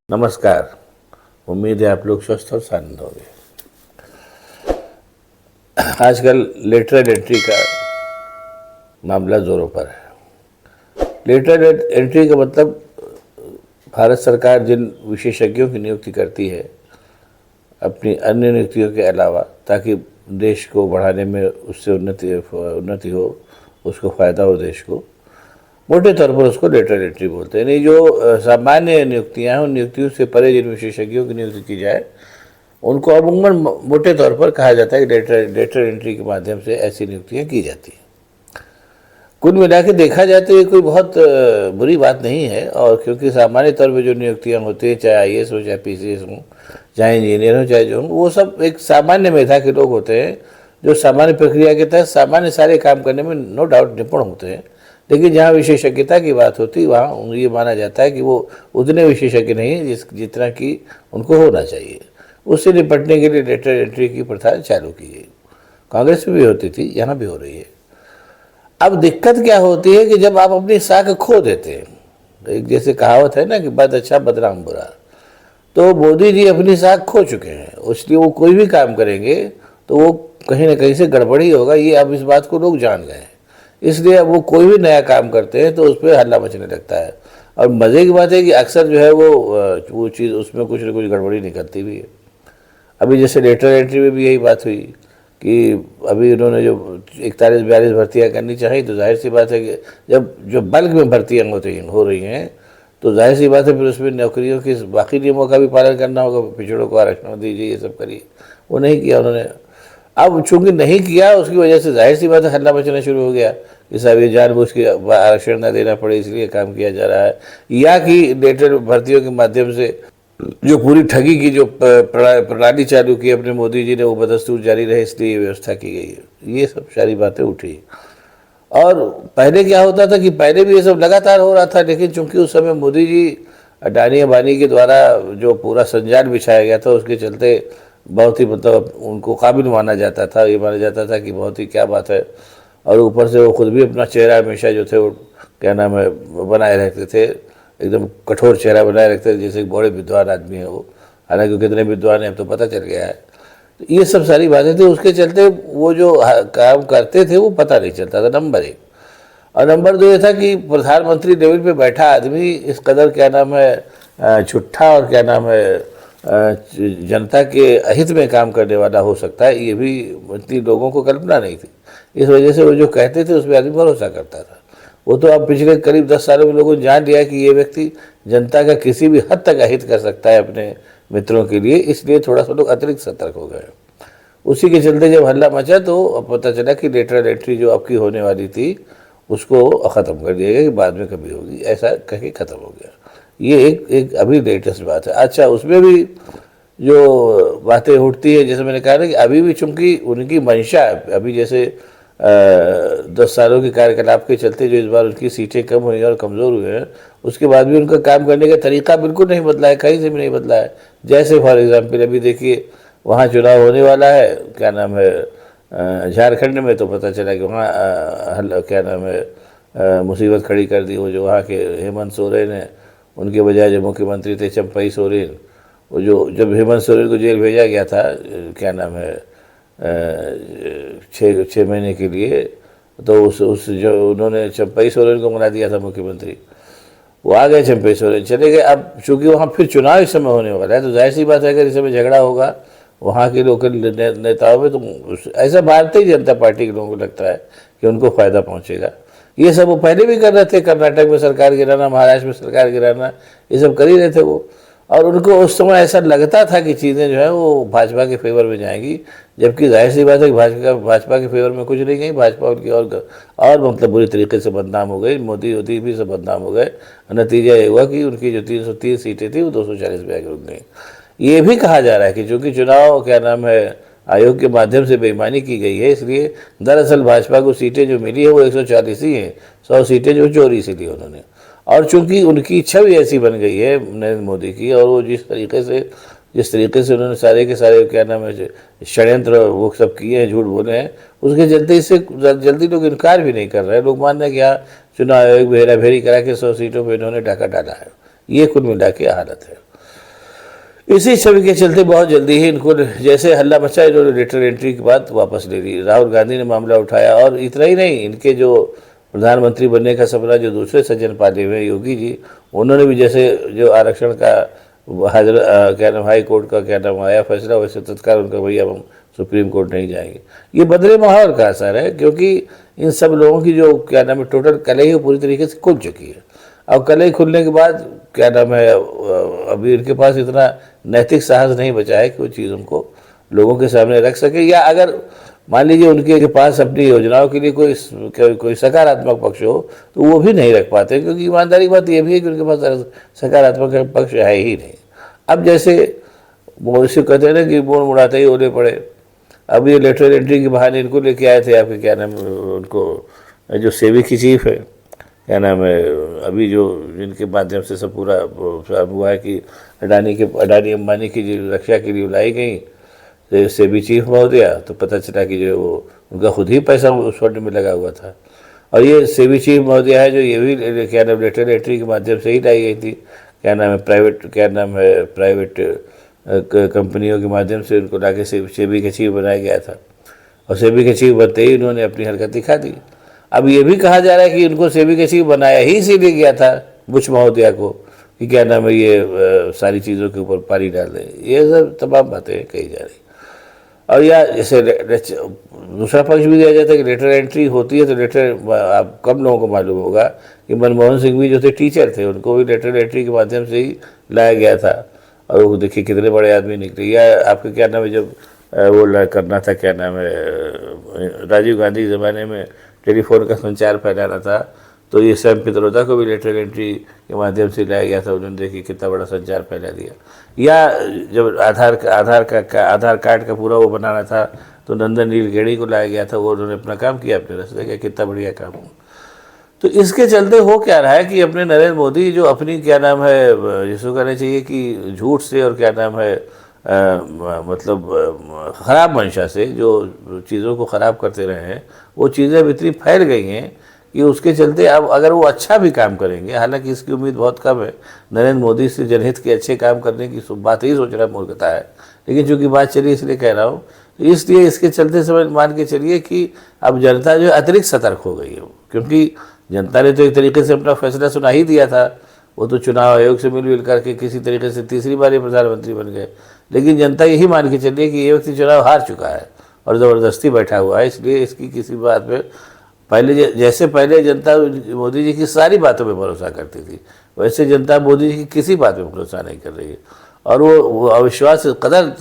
नमस्कार। उम्मीद है आप लोग स्वस्थ और शांत होंगे। आजकल लेटरल एंट्री का मामला जोरों पर है। लेटरल एंट्री का मतलब भारत सरकार जिन विशेषज्ञों की नियुक्ति करती है अपनी अन्य नियुक्तियों के अलावा, ताकि देश को बढ़ाने में उससे उन्नति हो, उसको फ़ायदा हो देश को, मोटे तौर पर उसको लेटरल एंट्री बोलते हैं। नहीं, जो सामान्य नियुक्तियां हैं उन नियुक्तियों से परे जिन विशेषज्ञों की नियुक्ति की जाए उनको अमूमन मोटे तौर पर कहा जाता है कि लेटरल एंट्री के माध्यम से ऐसी नियुक्तियां की जाती हैं। कुल मिला के देखा जाए तो ये कोई बहुत बुरी बात नहीं है, और क्योंकि सामान्य तौर पर जो नियुक्तियां होती हैं, चाहे आईएएस हो, चाहे पीसीएस हो, चाहे इंजीनियर हो, चाहे जो हो, वो सब एक सामान्य मेधा के लोग होते हैं जो सामान्य प्रक्रिया के तहत सामान्य सारे काम करने में नो डाउट निपुण होते हैं। लेकिन जहाँ विशेषज्ञता की बात होती है वहाँ ये माना जाता है कि वो उतने विशेषज्ञ नहीं है जितना कि उनको होना चाहिए। उससे निपटने के लिए लेटरल एंट्री की प्रथा चालू की गई। कांग्रेस में भी होती थी, यहाँ भी हो रही है। अब दिक्कत क्या होती है कि जब आप अपनी साख खो देते हैं, एक जैसे कहावत है ना कि बद अच्छा बदनाम बुरा, तो मोदी जी अपनी साख खो चुके हैं। इसलिए वो कोई भी काम करेंगे तो वो कहीं ना कहीं से गड़बड़ी होगा, ये अब इस बात को लोग जान गए हैं। इसलिए अब वो कोई भी नया काम करते हैं तो उस पर हल्ला मचने लगता है। और मज़े की बात है कि अक्सर जो है वो चीज़ उसमें कुछ न कुछ गड़बड़ी निकलती भी है। अभी जैसे लेटरल एंट्री में भी यही बात हुई कि अभी उन्होंने जो 41-42 भर्तियाँ करनी चाहिए, तो जाहिर सी बात है कि जब जो बल्क में भर्तियाँ हो रही हैं तो जाहिर सी बात है फिर उसमें नौकरियों के बाकी नियमों का भी पालन करना होगा। पिछड़ों को आरक्षण दीजिए, ये सब करिए, वो नहीं किया उन्होंने। अब चूंकि नहीं किया, उसकी वजह से जाहिर सी बात है हल्ला मचना शुरू हो गया कि साहब ये जानबूझ के आरक्षण न देना पड़े इसलिए काम किया जा रहा है, या कि लेटर भर्तियों के माध्यम से जो पूरी ठगी की जो प्रणाली चालू की अपने मोदी जी ने, वो बदस्तूर जारी रहे इसलिए ये व्यवस्था की गई है। ये सब सारी बातें उठी। और पहले क्या होता था कि पहले भी ये सब लगातार हो रहा था, लेकिन चूंकि उस समय मोदी जी अडानी अंबानी के द्वारा जो पूरा संजाल बिछाया गया था उसके चलते बहुत ही मतलब उनको काबिल माना जाता था। ये माना जाता था कि बहुत ही क्या बात है। और ऊपर से वो खुद भी अपना चेहरा हमेशा जो थे वो क्या नाम है बनाए रखते थे, एकदम कठोर चेहरा बनाए रखते थे, जैसे बड़े विद्वान आदमी है वो। हालांकि कितने विद्वान हैं अब तो पता चल गया है। तो ये सब सारी बातें थी, उसके चलते वो जो काम करते थे वो पता नहीं चलता था, नंबर एक। और नंबर दो ये था कि प्रधानमंत्री लेवल पे बैठा आदमी इस कदर क्या नाम है झूठा और क्या नाम है जनता के अहित में काम करने वाला हो सकता है, ये भी इतनी लोगों को कल्पना नहीं थी। इस वजह से वो जो कहते थे उस पर आदमी भरोसा करता था। वो तो अब पिछले करीब 10 सालों में लोगों ने जान लिया कि ये व्यक्ति जनता का किसी भी हद तक अहित कर सकता है अपने मित्रों के लिए, इसलिए थोड़ा सा लोग अतिरिक्त सतर्क हो गए। उसी के चलते जब हल्ला मचा तो अब पता चला कि लेटरल एंट्री जो आपकी होने वाली थी उसको ख़त्म कर दिया गया कि बाद में कभी होगी, ऐसा कह के ख़त्म हो गया। ये एक अभी लेटेस्ट बात है। अच्छा, उसमें भी जो बातें उठती है, जैसे मैंने कहा ना कि अभी भी चूंकि उनकी मंशा है, अभी जैसे 10 सालों के कार्यकलाप के चलते जो इस बार उनकी सीटें कम हुई और कमज़ोर हुए हैं, उसके बाद भी उनका काम करने का तरीका बिल्कुल नहीं बदला है, कहीं से भी नहीं बदला है। जैसे फॉर एग्जाम्पल अभी देखिए वहाँ चुनाव होने वाला है, क्या नाम है झारखंड में, तो पता चला कि वहाँ क्या नाम है मुसीबत खड़ी कर दी। वो जो वहाँ के हेमंत सोरेन है, उनके बजाय जो मुख्यमंत्री थे चंपई सोरेन, वो जो जब हेमंत सोरेन को जेल भेजा गया था क्या नाम है 6 महीने के लिए, तो उस जो उन्होंने चंपई सोरेन को बना दिया था मुख्यमंत्री, वो आ गए, चंपई सोरेन चले गए। अब चूंकि वहाँ फिर चुनाव इस समय होने वाला है, तो जाहिर सी बात है अगर इस समय झगड़ा होगा वहाँ के लोकल नेताओं में, तो ऐसा भारतीय जनता पार्टी के लोगों को लगता है कि उनको फ़ायदा पहुँचेगा। ये सब वो पहले भी कर रहे थे, कर्नाटक में सरकार गिराना, महाराष्ट्र में सरकार गिराना, ये सब कर ही रहे थे वो। और उनको उस समय ऐसा लगता था कि चीज़ें जो है वो भाजपा के फेवर में जाएंगी, जबकि जाहिर सी बात है कि भाजपा के फेवर में कुछ नहीं गई। भाजपा उनकी और मतलब बुरी तरीके से बदनाम हो गई, मोदी भी सब बदनाम हो गए। नतीजा ये हुआ कि उनकी जो 330 सीटें थी वो 240 में आकर रुक गई। ये भी कहा जा रहा है कि चूँकि चुनाव क्या नाम है आयोग के माध्यम से बेईमानी की गई है, इसलिए दरअसल भाजपा को सीटें जो मिली है वो 140 ही हैं, 100 सीटें जो चोरी से ली उन्होंने। और चूंकि उनकी छवि ऐसी बन गई है नरेंद्र मोदी की, और वो जिस तरीके से उन्होंने सारे के सारे क्या नाम है षड्यंत्र वो सब किए हैं, झूठ बोले हैं, उसके चलते इससे जल्दी लोग इनकार भी नहीं कर रहे हैं। लोग मान रहे हैं कि हाँ चुनाव आयोग हेरा फेरी करा के 100 सीटों पर इन्होंने डाका डाला है। ये कुल मिला के हालत है। इसी छवि के चलते बहुत जल्दी ही इनको जैसे हल्ला मचा, इन्होंने लेटर एंट्री की बात वापस ले ली। राहुल गांधी ने मामला उठाया और इतना ही नहीं, इनके जो प्रधानमंत्री बनने का सपना जो दूसरे सज्जन पाले हुए योगी जी, उन्होंने भी जैसे जो आरक्षण का क्या नाम हाई कोर्ट का क्या नाम आया फैसला, वैसे तत्काल उनका भैया हम सुप्रीम कोर्ट नहीं जाएंगे। ये बदले माहौल का असर है, क्योंकि इन सब लोगों की जो क्या नाम है टोटल कलही पूरी तरीके से खुल चुकी है। अब कलही खुलने के बाद क्या नाम है अभी इनके पास इतना नैतिक साहस नहीं बचा है कि वो चीज़ उनको लोगों के सामने रख सके, या अगर मान लीजिए उनके पास अपनी योजनाओं के लिए कोई सकारात्मक पक्ष हो तो वो भी नहीं रख पाते, क्योंकि ईमानदारी बात ये भी है कि उनके पास सकारात्मक पक्ष है ही नहीं। अब जैसे मोदी कहते हैं ना कि बोन मुड़ाते ही ओले पड़े। अब ये लेटर एंट्री के बहाने इनको लेके आए थे आपके क्या नाम उनको जो सेवी की चीफ है क्या नाम है अभी जो जिनके माध्यम से सब पूरा हुआ है कि अडानी अंबानी की जो रक्षा के लिए लाई गई सेबी चीफ महोदया, तो पता चला कि जो वो उनका खुद ही पैसा उस फंड में लगा हुआ था। और ये सेबी चीफ महोदया है जो ये भी क्या नाम लेटर एंट्री के माध्यम से ही लाई गई थी, क्या नाम है प्राइवेट कंपनियों के माध्यम से उनको लाके सेबी का चीफ बनाया गया था। और सेबी के चीफ बनते ही उन्होंने अपनी हरकत दिखा दी। अब ये भी कहा जा रहा है कि इनको सेबी के चीफ बनाया ही इसीलिए गया था बुश महोदया को कि क्या नाम है ये सारी चीज़ों के ऊपर पानी डाल दें। ये सब तमाम बातें कही जा रही। और या जैसे दूसरा पक्ष भी दिया जाता है कि लेटर एंट्री होती है तो लेटर आप कम लोगों को मालूम होगा कि मनमोहन सिंह भी जो थे टीचर थे, उनको भी लेटर एंट्री के माध्यम से ही लाया गया था। और वो देखिए कितने बड़े आदमी निकले। या आपके क्या नाम है जब वो करना था क्या नाम है राजीव गांधी के ज़माने में टेलीफोन का संचार फैलाना था, तो ये सैम पित्रोदा को भी लेटर एंट्री के माध्यम से लाया गया था। उन्होंने देखिए कितना बड़ा संचार फैला दिया। या जब आधार कार्ड का पूरा वो बनाना था तो नंदन नीलकेणी को लाया गया था, वो उन्होंने अपना काम किया अपने रास्ते का, कितना बढ़िया काम हो। तो इसके चलते हो क्या रहा है कि अपने नरेंद्र मोदी जो अपनी क्या नाम है जिसको कहना चाहिए कि झूठ से और क्या नाम है मतलब ख़राब मंशा से जो चीज़ों को ख़राब करते रहे हैं, वो चीज़ें अब इतनी फैल गई हैं कि उसके चलते अब अगर वो अच्छा भी काम करेंगे, हालांकि इसकी उम्मीद बहुत कम है, नरेंद्र मोदी से जनहित के अच्छे काम करने की बात ही सोचना मूर्खता है, लेकिन चूंकि बात चली इसलिए कह रहा हूँ। इसलिए इसके चलते समझ मान के चलिए कि अब जनता जो अतिरिक्त सतर्क हो गई है, क्योंकि जनता ने तो एक तरीके से अपना फैसला सुना ही दिया था। वो तो चुनाव आयोग से मिलजुल करके किसी तरीके से तीसरी बार ही प्रधानमंत्री बन गए, लेकिन जनता यही मान के चलिए कि ये व्यक्ति चुनाव हार चुका है और ज़बरदस्ती बैठा हुआ है। इसलिए इसकी किसी बात पे पहले जनता मोदी जी की सारी बातों पे भरोसा करती थी, वैसे जनता मोदी जी की किसी बात पे भरोसा नहीं कर रही है। और वो अविश्वास कदर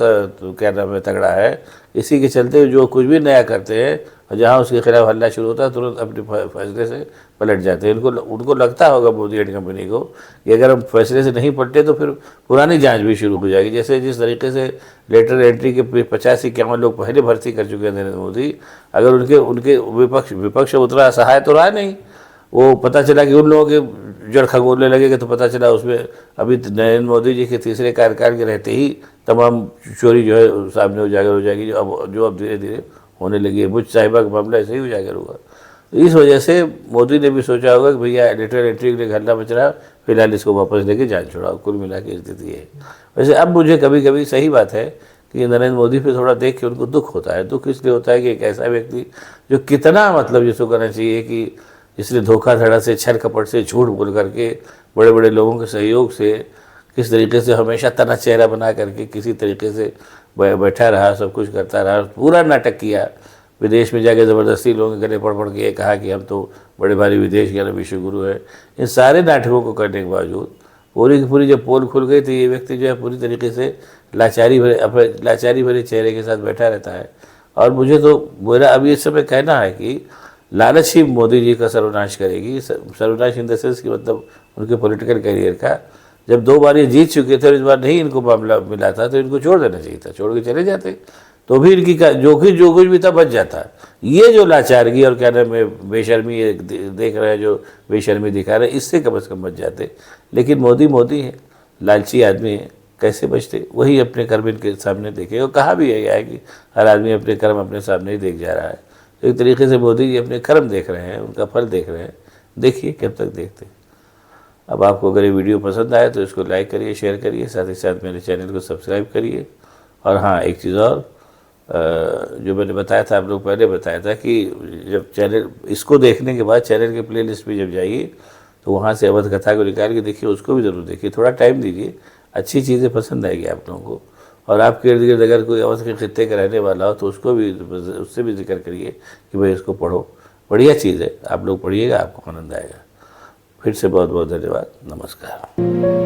क्या नाम है तगड़ा है। इसी के चलते जो कुछ भी नया करते हैं और जहाँ उसके खिलाफ हल्ला शुरू होता है तुरंत अपने फैसले से पलट जाते हैं। उनको लगता होगा मोदी एंड कंपनी को कि अगर हम फैसले से नहीं पलटे तो फिर पुरानी जांच भी शुरू हो जाएगी। जैसे जिस तरीके से लेटर एंट्री के 50-51 लोग पहले भर्ती कर चुके हैं नरेंद्र मोदी, अगर उनके विपक्ष उतना असहाय तो रहा नहीं। वो पता चला कि उन लोगों के जड़ खगोलने लगेगा तो पता चला उसमें अभी नरेंद्र मोदी जी के तीसरे कार्यकाल के रहते ही तमाम चोरी जो है सामने उजागर हो जाएगी, जो अब धीरे धीरे होने लगी है। बुश साहिबा का मामला ऐसे ही उजागर हुआ। तो इस वजह से मोदी ने भी सोचा होगा कि भैया लेटर एंट्री के लिए हल्ला मच रहा, फिलहाल इसको वापस लेके जान छोड़ाओ। कुल मिला के स्थिति है। वैसे अब मुझे कभी कभी सही बात है कि नरेंद्र मोदी पे थोड़ा देख के उनको दुख होता है। दुख इसलिए होता है कि एक ऐसा व्यक्ति जो कितना मतलब जिसको कहना चाहिए कि जिसने धोखाधड़ा से छल कपट से झूठ बोल करके बड़े बड़े लोगों के सहयोग से किस तरीके से हमेशा तना चेहरा बना करके किसी तरीके से बैठा रहा, सब कुछ करता रहा, पूरा नाटक किया। विदेश में जाके ज़बरदस्ती लोगों के गले पड़ पड़ के कहा कि हम तो बड़े भारी विदेश के विश्व गुरु है। इन सारे नाटकों को करने के बावजूद पूरी की पूरी जब पोल खुल गई तो ये व्यक्ति जो है पूरी तरीके से लाचारी भरे चेहरे के साथ बैठा रहता है। और मुझे तो मेरा अब इस समय कहना है कि लालच ही मोदी जी का सर्वनाश करेगी। सर्वनाश इन द सेंस कि मतलब उनके पॉलिटिकल करियर का। जब 2 बार ये जीत चुके थे और इस बार नहीं इनको मामला मिला था तो इनको छोड़ देना चाहिए था, छोड़ के चले जाते तो भी इनकी जो कुछ भी था बच जाता। ये जो लाचारगी और क्या नाम है बेशर्मी देख रहे हैं, जो बेशर्मी दिखा रहे हैं, इससे कम से कम बच जाते। लेकिन मोदी है, लालची आदमी है, कैसे बचते? वही अपने कर्म इनके सामने देखे। और कहा भी है कि हर आदमी अपने कर्म अपने सामने ही देख जा रहा है। तो एक तरीके से मोदी जी अपने कर्म देख रहे हैं, उनका फल देख रहे हैं। देखिए कब तक देखते हैं। अब आपको अगर ये वीडियो पसंद आए तो इसको लाइक करिए, शेयर करिए, साथ ही साथ मेरे चैनल को सब्सक्राइब करिए। और हाँ, एक चीज़ और, जो मैंने बताया था, आप लोग पहले बताया था कि जब चैनल इसको देखने के बाद चैनल के प्लेलिस्ट में जब जाइए तो वहाँ से अवध कथा को निकाल के देखिए, उसको भी ज़रूर देखिए, थोड़ा टाइम दीजिए, अच्छी चीज़ें पसंद आएगी आप लोगों को। और आपके इर्द गिर्द अगर कोई अवध के खित्ते का रहने वाला हो तो उसको भी, उससे भी जिक्र करिए कि भाई इसको पढ़ो, बढ़िया चीज़ है, आप लोग पढ़िएगा, आपको आनंद आएगा। फिर से बहुत बहुत धन्यवाद, नमस्कार।